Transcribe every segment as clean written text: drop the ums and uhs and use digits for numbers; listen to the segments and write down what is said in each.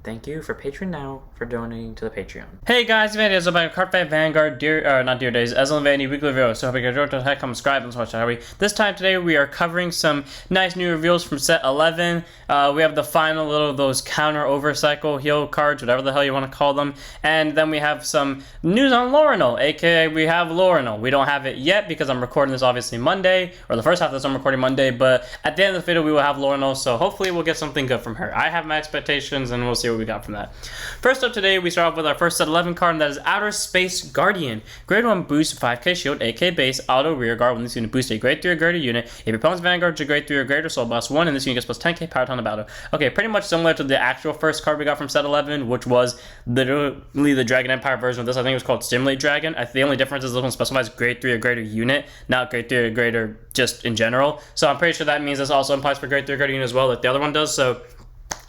Thank you for Patreon now for donating to the Patreon. Hey guys, Vanity, Ezel back Card Fight Vanguard, not Dear Days, Ezel and Vanity weekly review. So hope you guys enjoyed the heck, comment, subscribe, and watch how we. This time today we are covering some nice new reveals from set 11. We have the final little of those counter overcycle heal cards, whatever the hell you want to call them, and then we have some news on Laurinal, aka we have Laurinal. We don't have it yet because I'm recording this obviously Monday, or the first half of this I'm recording Monday, but at the end of the video we will have Laurinal, so hopefully we'll get something good from her. I have my expectations and we'll see what we got from that. First up today, we start off with our first set 11 card, and that is Outer Space Guardian. Grade 1 boost, 5k shield, 8k base, auto rear guard. When this unit boosts a grade 3 or greater unit, if your opponent's Vanguard to grade 3 or greater, soul boss 1, and this unit gets plus 10k power ton of battle. Okay, pretty much similar to the actual first card we got from set 11, which was literally the Dragon Empire version of this. I think it was called Stimulate Dragon. The only difference is this one specifies grade 3 or greater unit, not grade 3 or greater just in general. So I'm pretty sure that means this also applies for grade 3 or greater unit as well, like the other one does. So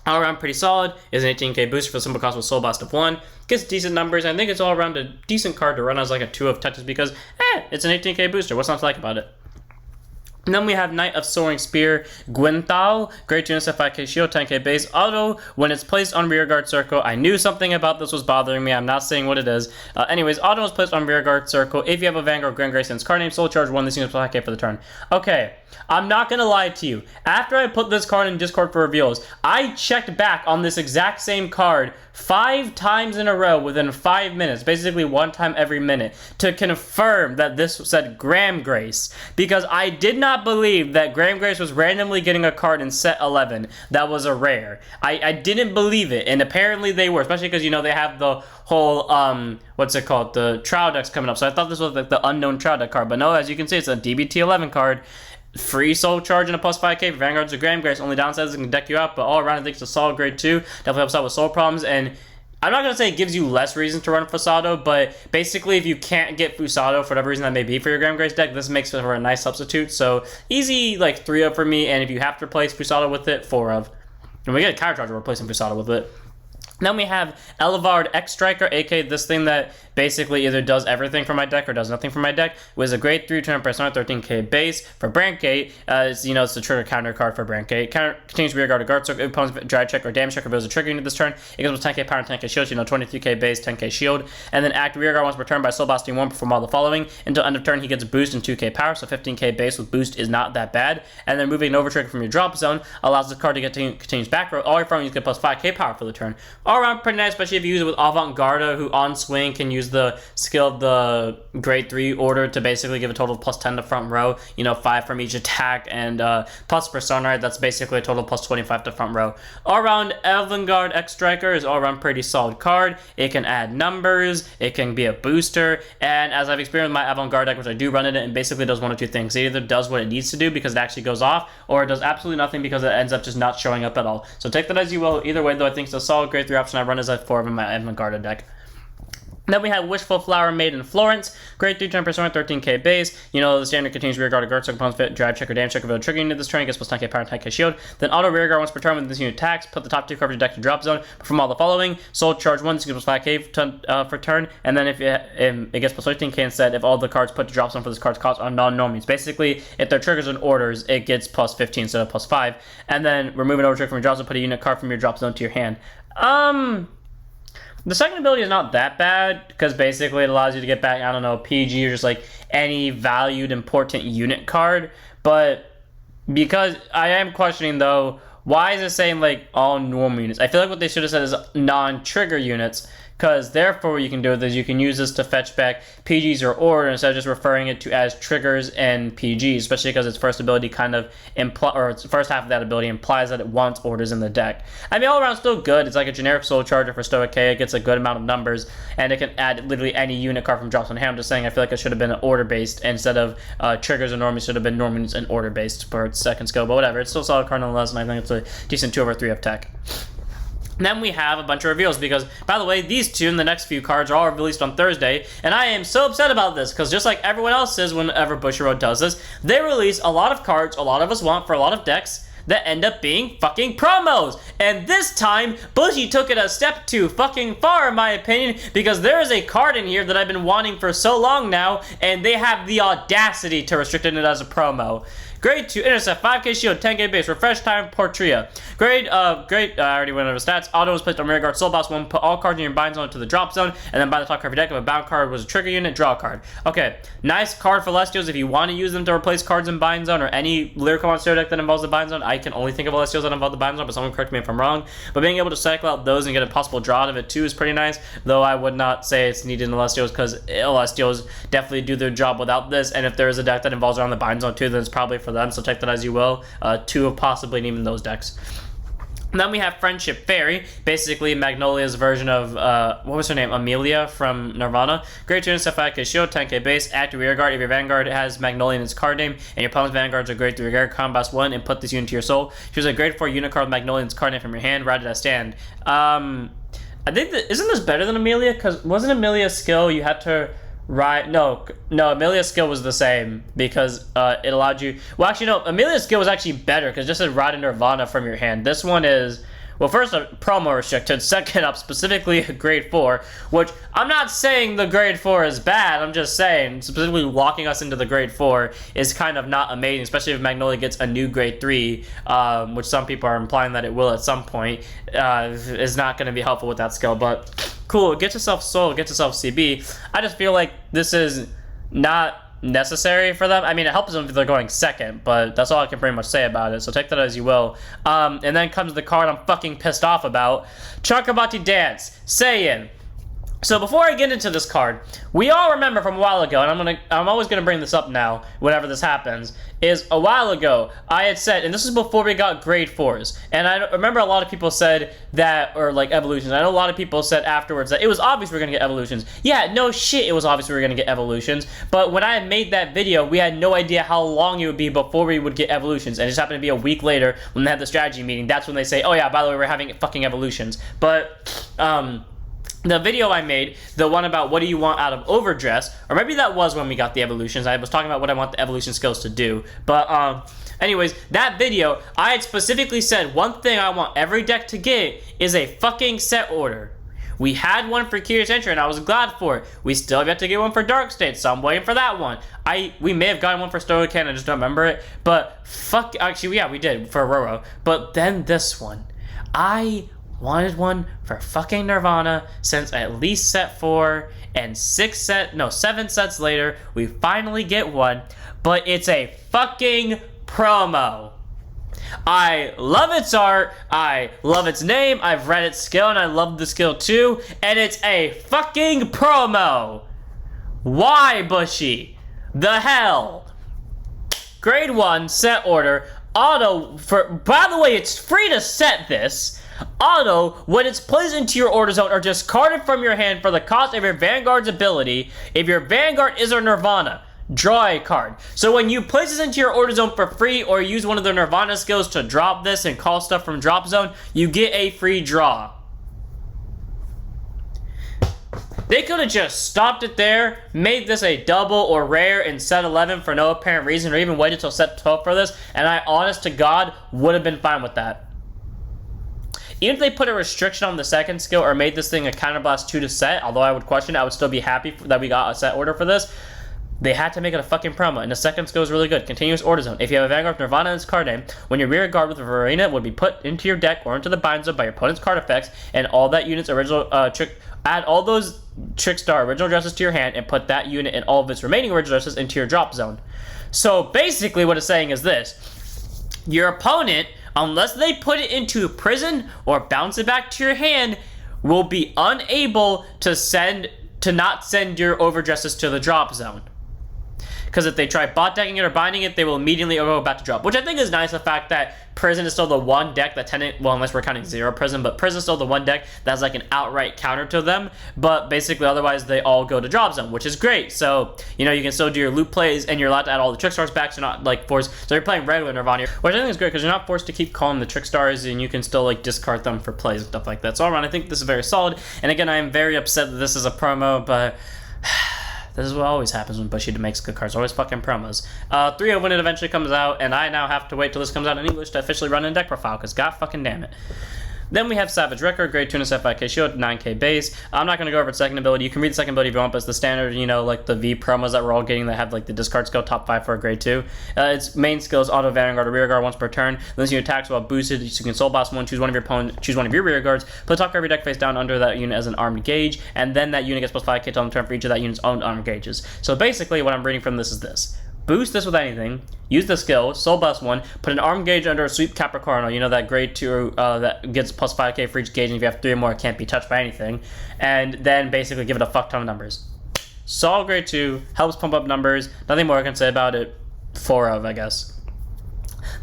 all around pretty solid. Is an 18k booster for simple cost with soul blast of 1. Gets decent numbers. I think it's all around a decent card to run as like a 2 of touches because it's an 18k booster. What's not to like about it? And then we have Knight of Soaring Spear, Gwynthau, grade 2 instead 5k shield, 10k base, auto, when it's placed on rearguard circle. I knew something about this was bothering me, I'm not saying what it is. Anyways, auto is placed on rearguard circle. If you have a Vanguard Grand Grace and its card name, soul charge 1, this unit plus 5k for the turn. Okay, I'm not gonna lie to you. After I put this card in Discord for reveals, I checked back on this exact same card 5 times in a row within 5 minutes, basically 1 time every minute, to confirm that this said Grand Grace, because I did not believe that Grand Grace was randomly getting a card in set 11 that was a rare. I didn't believe it, and apparently they were, especially because, you know, they have the whole, what's it called, the trial decks coming up, so I thought this was like the unknown trial deck card, but no, as you can see, it's a DBT 11 card. Free soul charge and a plus 5k for Vanguard's a Grand Grace. Only downside is it can deck you out, but all around I think it's a solid grade 2. Definitely helps out with soul problems, and I'm not going to say it gives you less reason to run Fusado, but basically if you can't get Fusado for whatever reason that may be for your Grand Grace deck, this makes it for a nice substitute. So easy like 3 of for me, and if you have to replace Fusado with it, 4 of. And we get a Counter Charger replacing Fusado with it. Then we have Elevard X Striker, aka this thing that basically either does everything for my deck or does nothing for my deck. It was a grade 3 turn persona, 13k base. For Brandgate, it's the trigger counter card for Brandgate. Counter continues rear guard or guard circle. If opponent's drive check or damage check reveals a trigger unit this turn, it goes with 10k power and 10k shield, 23k base, 10k shield. And then act rear guard once per turn by soul blasting 1, perform all the following. Until end of turn, he gets a boost and 2k power, so 15k base with boost is not that bad. And then moving an over trigger from your drop zone allows the card to get continues back row. All your front, you get plus 5k power for the turn. All around pretty nice, especially if you use it with Avant-Garde, who on swing can use the skill of the grade 3 order to basically give a total of plus 10 to front row, 5 from each attack, and plus Persona, that's basically a total of plus 25 to front row. All around, Avant-Garde X Striker is all around pretty solid card. It can add numbers, it can be a booster, and as I've experienced with my Avant-Garde deck, which I do run in it, and basically does one of two things. It either does what it needs to do because it actually goes off, or it does absolutely nothing because it ends up just not showing up at all. So take that as you will. Either way, though, I think it's a solid grade 3 option. I run as a 4 in my Avant-Garde deck. Then we have Wishful Flower Maiden Florence, grade 3 turn persona, 13k base. The standard continues rear guard or guard, so opponent's fit, drive check or damage check of a trigger unit this turn, gets plus 10k power and 10k shield. Then auto rear guard once per turn when this unit attacks, put the top 2 cards of your deck to drop zone, perform all the following. Soul charge 1, this gets plus 5k for turn, and then if it gets plus 15k instead, if all the cards put to drop zone for this card's cost are non-normies. Basically, if they're triggers and orders, it gets plus 15 instead of plus 5. And then remove an over trigger from your drop zone, put a unit card from your drop zone to your hand. The second ability is not that bad, because basically it allows you to get back, I don't know, PG or just like any valued important unit card. But because I am questioning though, why is it saying like all normal units? I feel like what they should have said is non-trigger units, because therefore what you can do with this, you can use this to fetch back PGs or order instead of just referring it to as triggers and PGs, especially because its first ability kind of its first half of that ability implies that it wants orders in the deck. I mean, all around still good. It's like a generic soul charger for Stoic K. It gets a good amount of numbers, and it can add literally any unit card from drops on hand. I'm just saying I feel like it should have been order based instead of triggers and normies. Should have been normies and order based for its second skill, but whatever. It's still a solid card nonetheless, and I think it's a decent 2 over 3 of tech. Then we have a bunch of reveals because, by the way, these two and the next few cards are all released on Thursday, and I am so upset about this because just like everyone else is whenever Bushiroad does this, they release a lot of cards a lot of us want for a lot of decks that end up being fucking promos. And this time, Bushy took it a step too fucking far in my opinion, because there is a card in here that I've been wanting for so long now, and they have the audacity to restrict it as a promo. Grade 2, intercept, 5k shield, 10k base, refresh time, Portia. Grade, I already went over stats. Auto was placed on rear guard, soul boss 1, put all cards in your bind zone to the drop zone, and then by the top card of your deck, if a bound card was a trigger unit, draw a card. Okay, nice card for Celestials if you want to use them to replace cards in bind zone or any lyrical monster deck that involves the bind zone. I can only think of Celestials that involve the bind zone, but someone correct me if I'm wrong. But being able to cycle out those and get a possible draw out of it too is pretty nice, though I would not say it's needed in Celestials because Celestials definitely do their job without this, and if there is a deck that involves around the bind zone too, then it's probably for them, so take that as you will. Two of possibly even those decks. And then we have Friendship Fairy, basically Magnolia's version of, what was her name? Amelia from Nirvana. Grade 2 intercept, 5k shield, 10k base, active rear guard. If your Vanguard has Magnolia in its card name, and your opponent's Vanguards are grade 3 rear guard, combat 1, and put this unit to your soul. Choose a grade 4 unit card with Magnolia in its card name from your hand, write it as stand. I think that, isn't this better than Amelia? Because wasn't Amelia's skill, you had to ride, no, Amelia's skill was the same because it allowed you, well actually no, Amelia's skill was actually better because it just said ride a Nirvana from your hand. This one is, well, first a promo restricted, second up specifically a grade 4, which I'm not saying the grade 4 is bad, I'm just saying specifically locking us into the grade 4 is kind of not amazing, especially if Magnolia gets a new grade 3, which some people are implying that it will at some point, is not going to be helpful with that skill, but cool, get yourself soul, get yourself CB. I just feel like this is not necessary for them. I mean, it helps them if they're going second, but that's all I can pretty much say about it, so take that as you will. And then comes the card I'm fucking pissed off about. Chakrabarthi Dance, Saien. So before I get into this card, we all remember from a while ago, and I'm always gonna bring this up now, whenever this happens, is a while ago, I had said, and this is before we got grade 4s, and I remember a lot of people said that, or like evolutions, I know a lot of people said afterwards that it was obvious we were gonna get evolutions. Yeah, no shit, it was obvious we were gonna get evolutions, but when I had made that video, we had no idea how long it would be before we would get evolutions, and it just happened to be a week later when they had the strategy meeting. That's when they say, oh yeah, by the way, we're having fucking evolutions. But, the video I made, the one about what do you want out of Overdress, or maybe that was when we got the evolutions. I was talking about what I want the evolution skills to do. But, anyways, that video, I had specifically said one thing I want every deck to get is a fucking set order. We had one for Curious Entry, and I was glad for it. We still have yet to get one for Dark State, so I'm waiting for that one. We may have gotten one for Stoican, I just don't remember it. But, actually, yeah, we did, for Roro. But then this one. I wanted one for fucking Nirvana since at least set 4, and 7 sets later, we finally get one, but it's a fucking promo. I love its art, I love its name, I've read its skill, and I love the skill too, and it's a fucking promo. Why, Bushy? The hell? Grade 1, set order, auto, by the way, it's free to set this. Auto, when it's placed into your order zone or discarded from your hand for the cost of your Vanguard's ability, if your Vanguard is a Nirvana, draw a card. So when you place this into your order zone for free or use one of the Nirvana skills to drop this and call stuff from drop zone, you get a free draw. They could have just stopped it there, made this a double or rare in set 11 for no apparent reason, or even waited till set 12 for this, and I, honest to God, would have been fine with that. Even if they put a restriction on the second skill or made this thing a Counterblast 2 to set, although I would question it, I would still be happy that we got a set order for this. They had to make it a fucking promo, and the second skill is really good. Continuous order zone. If you have a Vanguard Nirvana in its card name, when your rear guard with a Verena would be put into your deck or into the bind zone by your opponent's card effects, and all that unit's original add all those Trickstar original addresses to your hand and put that unit and all of its remaining original addresses into your drop zone. So basically what it's saying is this. Your opponent, unless they put it into prison or bounce it back to your hand, will be unable to not send your overdresses to the drop zone. Because if they try bot decking it or binding it, they will immediately go back to drop. Which I think is nice, the fact that Prison is still the one deck that well, unless we're counting Zero Prison, but Prison is still the one deck that's like an outright counter to them. But basically, otherwise, they all go to drop zone, which is great. So, you know, you can still do your loop plays, and you're allowed to add all the Trickstars back, so you're not like forced. So you're playing regular Nirvana, which I think is great, because you're not forced to keep calling the Trickstars, and you can still like discard them for plays and stuff like that. So all around, I think this is very solid. And again, I am very upset that this is a promo, but this is what always happens when Bushy makes good cards. Always fucking promos. 3-0 when it eventually comes out, and I now have to wait till this comes out in English to officially run in deck profile, because god fucking damn it. Then we have Savage Wrecker, grade 2 and a 5k shield, 9k base. I'm not going to go over its second ability. You can read the second ability if you want, but it's the standard, like the V promos that we're all getting that have like the discard skill top 5 for a grade 2. Its main skill is auto Vanguard or rear guard once per turn. Then you attacks while boosted, so you can Soul Blast one, choose one of your opponent, choose one of your rear guards, put top every deck face down under that unit as an armed gauge, and then that unit gets plus 5k on the turn for each of that unit's own armed gauges. So basically what I'm reading from this is this. Boost this with anything, use the skill, Soul Blast 1, put an armed gauge under a Sweep Capricorno, that grade 2 that gets plus 5k for each gauge, and if you have 3 or more, it can't be touched by anything, and then basically give it a fuck ton of numbers. Solid grade 2, helps pump up numbers, nothing more I can say about it. 4 of, I guess.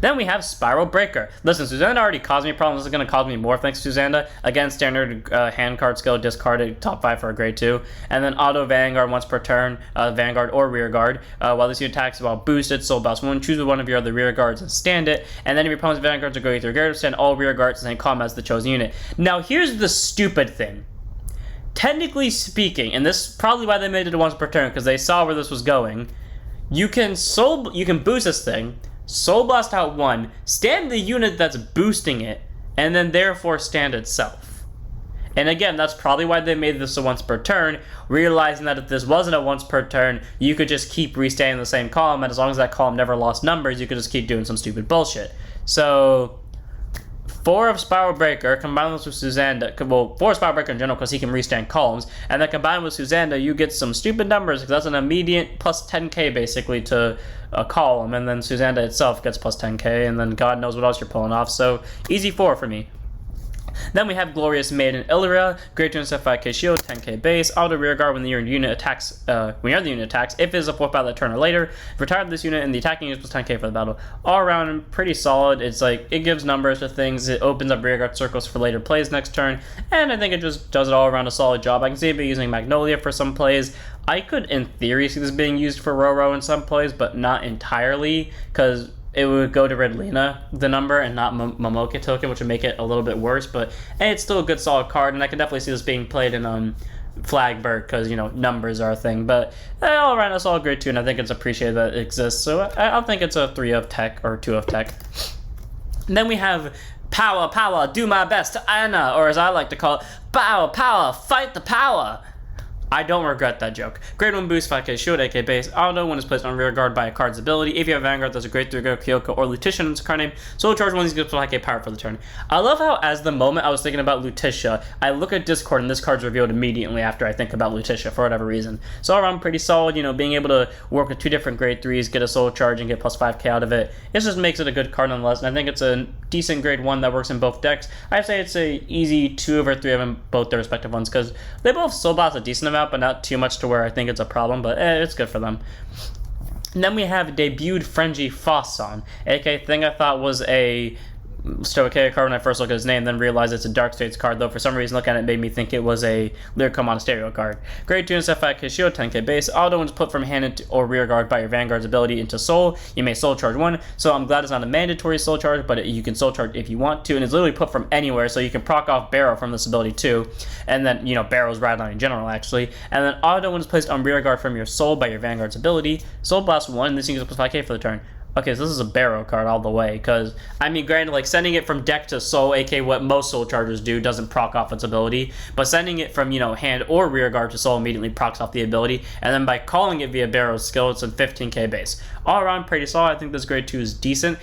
Then we have Spiral Breaker. Listen, Susanna already caused me problems. This is going to cause me more thanks to Susanna. Again, standard hand card skill, discarded top 5 for a grade 2. And then auto Vanguard once per turn, Vanguard or rear guard. While this unit attacks while boosted, Soul Blast 1, choose one of your other rear guards and stand it. And then if your opponent's Vanguards are going through guard, stand all rear guards and then column as the chosen unit. Now, here's the stupid thing. Technically speaking, and this is probably why they made it once per turn, because they saw where this was going, you can boost this thing, Soul Blast out 1, stand the unit that's boosting it, and then therefore stand itself. And again, that's probably why they made this a once per turn, realizing that if this wasn't a once per turn, you could just keep restanding the same column, and as long as that column never lost numbers, you could just keep doing some stupid bullshit. So 4 of Spiral Breaker, combine this with Susanna, 4 of Spiral Breaker in general because he can restand columns, and then combined with Susanna, you get some stupid numbers because that's an immediate plus 10k basically to a column, and then Susanna itself gets plus 10k, and then God knows what else you're pulling off, so easy 4 for me. Then we have Glorious Maiden Illyria, grade 2 and 5k shield, 10k base, auto rear guard when the unit attacks. If it is a 4th battle turn or later, retire this unit and the attacking unit plus 10k for the battle. All around pretty solid. It's like it gives numbers to things. It opens up rear guard circles for later plays next turn, and I think it just does it all around a solid job. I can see it using Magnolia for some plays. I could, in theory, see this being used for Roro in some plays, but not entirely because it would go to Red Lena, the number, and not Momoke token, which would make it a little bit worse, but it's still a good solid card, and I can definitely see this being played in Flagberg, because, numbers are a thing, but all around, it's all grade 2, and I think it's appreciated that it exists, so I'll think it's a 3 of tech, or 2 of tech. And then we have Power, do my best, Anna, or as I like to call it, Power, fight the power. I don't regret that joke. Grade 1 boost, 5k shield, 8k base. Auto when it's placed on rear guard by a card's ability. If you have Vanguard, that's a grade 3 go Kyoko or Lutetia in its card name. Soul charge one of these gives 5k power for the turn. I love how, as the moment I was thinking about Lutetia, I look at Discord and this card's revealed immediately after I think about Lutetia for whatever reason. So all around pretty solid, being able to work with 2 different grade 3s, get a soul charge, and get plus 5k out of it. It just makes it a good card nonetheless, and I think it's a decent grade 1 that works in both decks. I'd say it's a easy 2 over 3 of them, both their respective ones, because they both soul blast a decent amount, but not too much to where I think it's a problem, but it's good for them. And then we have debuted Frenzy Faushan, aka thing I thought was a Stoicheia card when I first looked at his name, then realized it's a Dark States card, though for some reason looking at it made me think it was a Lyrical Monasterio card. Grade 2 and 5k shield, 10k base. Auto when it's put from hand or rear guard by your Vanguard's ability into Soul. You may Soul Charge 1, so I'm glad it's not a mandatory Soul Charge, but you can Soul Charge if you want to, and it's literally put from anywhere, so you can proc off Barrow from this ability too, and then, Barrow's Rattling in general, actually. And then Auto when it's placed on rear guard from your Soul by your Vanguard's ability. Soul Blast 1, this thing gets plus 5k for the turn. Okay, so this is a Barrow card all the way, because, granted, sending it from deck to Soul, aka what most Soul Chargers do, doesn't proc off its ability, but sending it from, hand or rear guard to Soul immediately procs off the ability, and then by calling it via Barrow's skill, it's a 15k base. All around, pretty solid. I think this grade 2 is decent.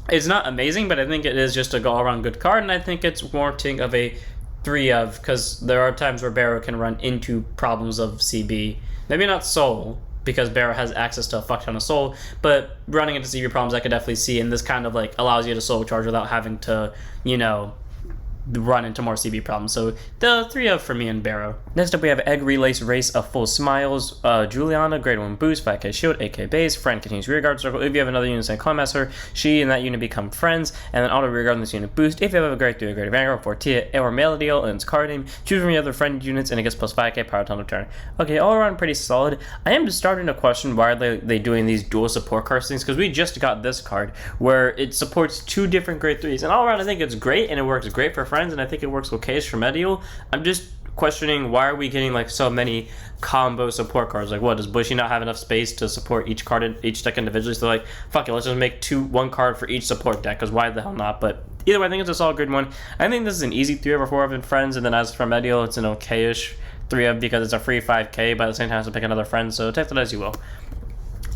It's not amazing, but I think it is just a all-around good card, and I think it's warranting of a 3 of, because there are times where Barrow can run into problems of CB. Maybe not Soul, because Barrow has access to a fuck ton of Soul, but running into CB problems I could definitely see, and this kind of allows you to Soul Charge without having to, run into more CB problems. So the 3 of for me and Barrow. Next up we have Egg Relace Race of Full Smiles. Juliana, grade 1 boost, 5k shield, 8k base. Friend continues rear guard circle. If you have another unit same column as her, she and that unit become friends, and then auto rear guard in this unit boost. If you have a grade 3 or grade Vanguard, Portia or Melodiel in its card name, choose from your other friend units and it gets plus 5k power ton of turn. Okay, all around pretty solid. I am just starting to question why are they doing these dual support card things, because we just got this card where it supports 2 different grade 3s, and all around I think it's great, and it works great for friends, and I think it works okay for Medial. I'm just questioning why are we getting so many combo support cards. What, does Bushy not have enough space to support each card in each deck individually? So fuck it, let's just make 1 card for each support deck, because why the hell not? But Either way, I think it's a solid grade 1. I think this is an easy 3 over 4 of friends, and then as for Medial, it's an okay-ish 3 of because it's a free 5k, but at the same time, I have to pick another friend, so take that as you will.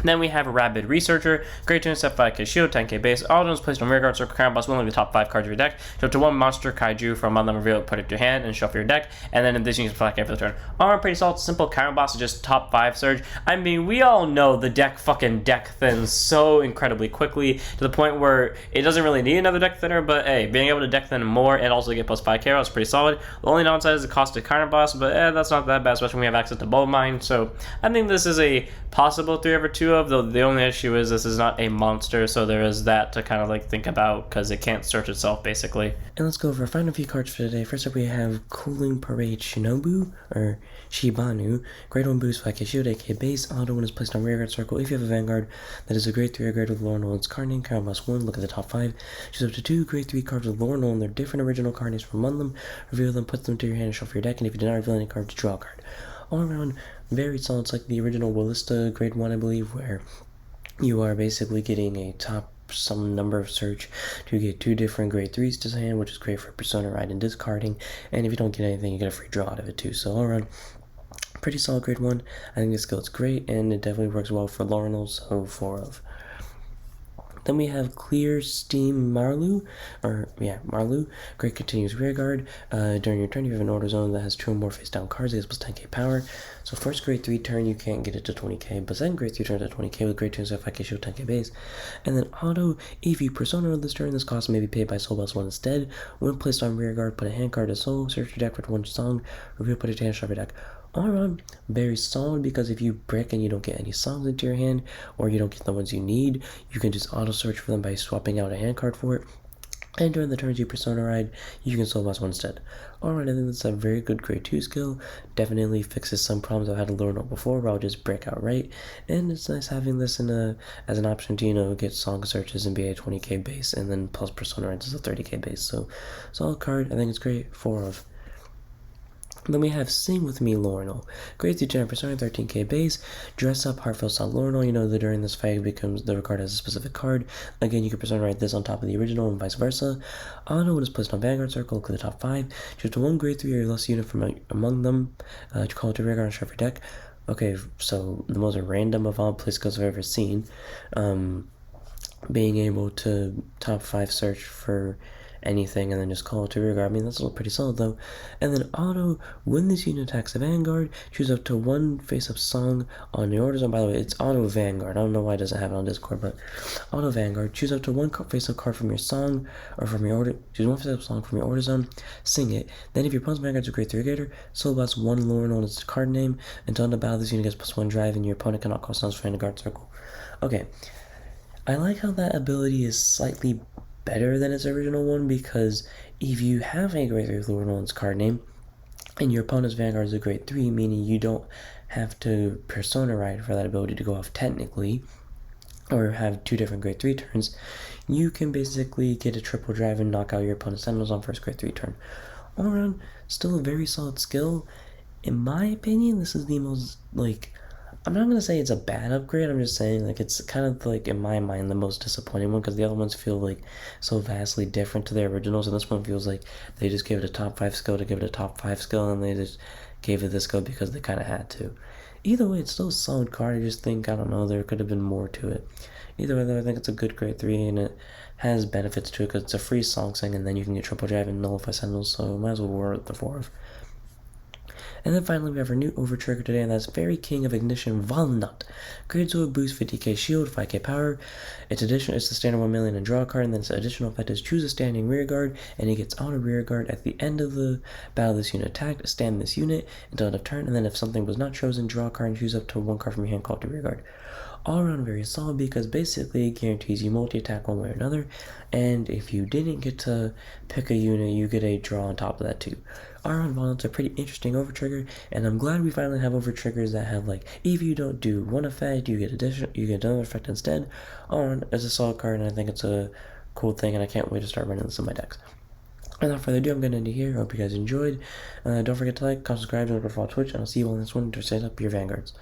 Then we have Rabid Researcher, grade 2 step 5k shield, 10k base. All items placed on rearguard circle counter boss will only the top 5 cards of your deck. Show up to 1 monster kaiju from on them, reveal it, put it to your hand, and shuffle your deck. And then in addition, you can 5k for the turn. All pretty solid, simple counter boss is just top 5 surge. I mean, we all know the deck thins so incredibly quickly to the point where it doesn't really need another deck thinner, but hey, being able to deck thin more and also get plus 5k is pretty solid. The only downside is the cost of counter boss, but that's not that bad, especially when we have access to Bold Mine. So I think this is a possible 3 over 2 of, though the only issue is this is not a monster, so there is that to kind of like think about because it can't search itself basically. And let's go over our final few cards for today. First up we have Cooling Parade Shinobu, or Shibanu, grade 1 boost, 5k shield, 8k base. Auto when is placed on rearguard circle. If you have a Vanguard that is a grade 3 or grade with Lore Nolan's card name, count plus 1, look at the top 5. Choose up to 2 grade 3 cards with Lore Nolan, their different original card names from among them. Reveal them, put them to your hand, and shuffle your deck, and if you do not reveal any cards, draw a card. All around, very solid. It's like the original Willista grade 1, I believe, where you are basically getting a top some number of search to get 2 different grade 3s to hand, which is great for Persona Ride and discarding, and if you don't get anything, you get a free draw out of it too. So all around, pretty solid grade 1. I think this skill is great, and it definitely works well for Laurel, so 4 of. Then we have Clear Steam Marlu, great continuous rearguard. During your turn, you have an order zone that has 2 or more face down cards, it has plus 10k power. So first grade 3 turn, you can't get it to 20k, but second grade 3 turn to 20k with grade 2 and 5k shield, 10k base. And then auto, if you persona this turn, this cost may be paid by Soul Boss 1 instead. When placed on rearguard, put a hand card to Soul, search your deck for 1 song, reveal, put it to hand, shuffle your deck. All around, very solid, because if you brick and you don't get any songs into your hand, or you don't get the ones you need, you can just auto search for them by swapping out a hand card for it. And during the turns you Persona Ride, you can Soul Boss 1 instead. Alright, I think that's a very good grade 2 skill. Definitely fixes some problems I've had to learn before where I'll just break outright. And it's nice having this as an option to, get song searches and be a 20k base, and then plus Persona Rides is a 30k base. So, solid card, I think it's great, 4 of. Then we have Sing With Me Lornal. Grade 2 Gen Persona, 13k base. Dress Up Heartfelt Song Lornal. That during this fight becomes the card has a specific card. Again, you can Persona write this on top of the original and vice versa. Auto when it's placed on Vanguard Circle, look at the top 5. Choose to 1 grade 3 or less unit from among them. To call it to rearguard and shuffle your deck. Okay, so the most random of all play skills I've ever seen. Being able to top 5 search for anything and then just call it to rearguard. I mean, that's pretty solid though. And then auto, when this unit attacks a Vanguard, choose up to 1 face-up song on your order zone. By the way, it's auto Vanguard. I don't know why it doesn't have it on Discord, but auto Vanguard. Choose up to 1 face-up card from your song, or from your order. Choose 1 face-up song from your order zone, sing it. Then if your opponent's Vanguard is a grade 3 gator, Soul Boss 1 lore known as its card name. Until end of battle, this unit gets plus 1 drive, and your opponent cannot call sounds for the guard circle. Okay. I like how that ability is slightly better than its original one, because if you have a grade 3 Lord Nolan's card name and your opponent's Vanguard is a grade 3, meaning you don't have to Persona Ride for that ability to go off technically, or have 2 different grade 3 turns, you can basically get a triple drive and knock out your opponent's Sentinels on first grade 3 turn. All around, still a very solid skill. In my opinion, this is the most, I'm not going to say it's a bad upgrade, I'm just saying, it's kind of, in my mind, the most disappointing one, because the other ones feel, so vastly different to their originals, and this one feels like they just gave it a top 5 skill to give it a top 5 skill, and they just gave it this skill because they kind of had to. Either way, it's still a solid card. I just think, I don't know, there could have been more to it. Either way, though, I think it's a good grade 3, and it has benefits to it, because it's a free song sing, and then you can get triple drive and nullify sentinels, so might as well wear the 4 of. And then finally, we have our new overtrigger today, and that's Fairy King of Ignition Walnut. Grade 2 boost, 50k shield, 5k power. It's the standard 1 million and draw card, and then its additional effect is choose a standing rear guard, and it gets auto rear guard at the end of the battle this unit attacked. Stand this unit until end of turn, and then if something was not chosen, draw a card and choose up to 1 card from your hand called to rear guard. All around very solid, because basically it guarantees you multi-attack one way or another, and if you didn't get to pick a unit, you get a draw on top of that too. All around, Walnut's a pretty interesting overtrigger, and I'm glad we finally have overtriggers that have if you don't do one effect, you get another effect instead. All around, it's a solid card, and I think it's a cool thing, and I can't wait to start running this in my decks. Without further ado, I'm going to end it here. I hope you guys enjoyed. Don't forget to comment, subscribe, and follow Twitch, and I'll see you on this one to set up your Vanguards.